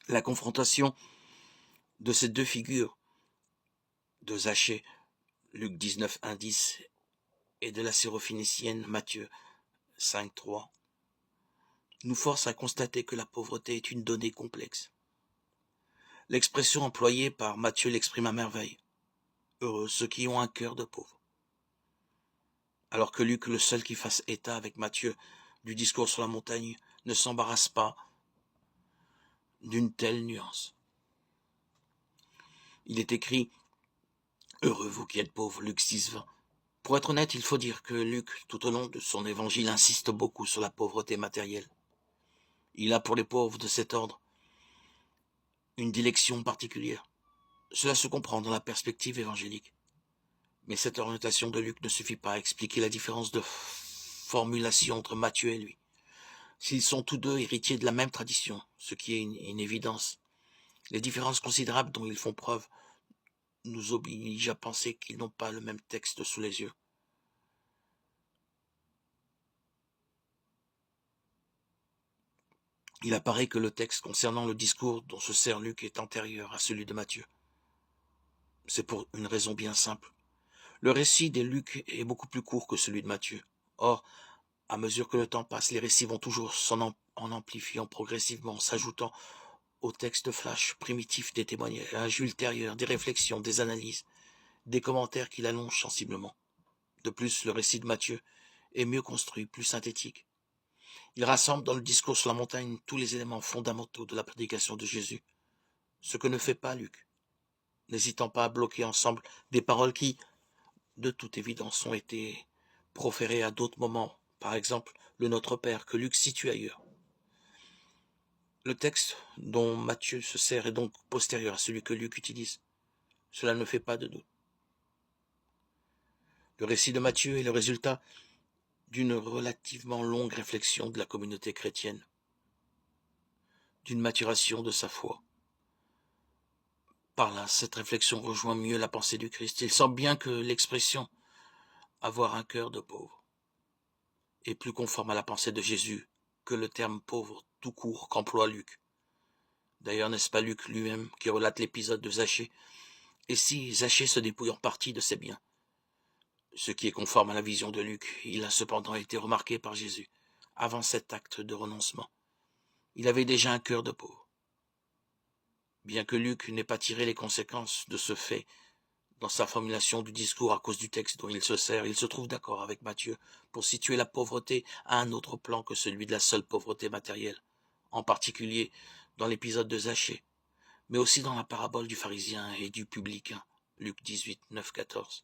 La confrontation de ces deux figures, de Zachée, Luc 19, 1, 10, et de la syrophénicienne, Matthieu 5, 3, nous force à constater que la pauvreté est une donnée complexe. L'expression employée par Matthieu l'exprime à merveille. Heureux ceux qui ont un cœur de pauvre. Alors que Luc, le seul qui fasse état avec Matthieu du discours sur la montagne, ne s'embarrasse pas d'une telle nuance. Il est écrit « Heureux vous qui êtes pauvres » Luc 6, 20. Pour être honnête, il faut dire que Luc, tout au long de son évangile, insiste beaucoup sur la pauvreté matérielle. Il a pour les pauvres de cet ordre une dilection particulière. Cela se comprend dans la perspective évangélique. Mais cette orientation de Luc ne suffit pas à expliquer la différence de formulation entre Matthieu et lui. S'ils sont tous deux héritiers de la même tradition, ce qui est une évidence, les différences considérables dont ils font preuve nous obligent à penser qu'ils n'ont pas le même texte sous les yeux. Il apparaît que le texte concernant le discours dont se sert Luc est antérieur à celui de Matthieu. C'est pour une raison bien simple. Le récit de Luc est beaucoup plus court que celui de Matthieu. Or, à mesure que le temps passe, les récits vont toujours en amplifiant progressivement, s'ajoutant aux textes flash primitifs des témoignages ultérieurs, des réflexions, des analyses, des commentaires qui l'allongent sensiblement. De plus, le récit de Matthieu est mieux construit, plus synthétique. Il rassemble dans le discours sur la montagne tous les éléments fondamentaux de la prédication de Jésus, ce que ne fait pas Luc, n'hésitant pas à bloquer ensemble des paroles qui, de toute évidence, ont été proférées à d'autres moments, par exemple le Notre Père que Luc situe ailleurs. Le texte dont Matthieu se sert est donc postérieur à celui que Luc utilise. Cela ne fait pas de doute. Le récit de Matthieu est le résultat d'une relativement longue réflexion de la communauté chrétienne, d'une maturation de sa foi. Par là, cette réflexion rejoint mieux la pensée du Christ. Il semble bien que l'expression « avoir un cœur de pauvre » est plus conforme à la pensée de Jésus que le terme « pauvre » tout court qu'emploie Luc. D'ailleurs, n'est-ce pas Luc lui-même qui relate l'épisode de Zachée? Et si Zachée se dépouille en partie de ses biens, ce qui est conforme à la vision de Luc, il a cependant été remarqué par Jésus avant cet acte de renoncement. Il avait déjà un cœur de pauvre. Bien que Luc n'ait pas tiré les conséquences de ce fait dans sa formulation du discours à cause du texte dont il se sert, il se trouve d'accord avec Matthieu pour situer la pauvreté à un autre plan que celui de la seule pauvreté matérielle, en particulier dans l'épisode de Zachée, mais aussi dans la parabole du pharisien et du publicain, Luc 18, 9, 14.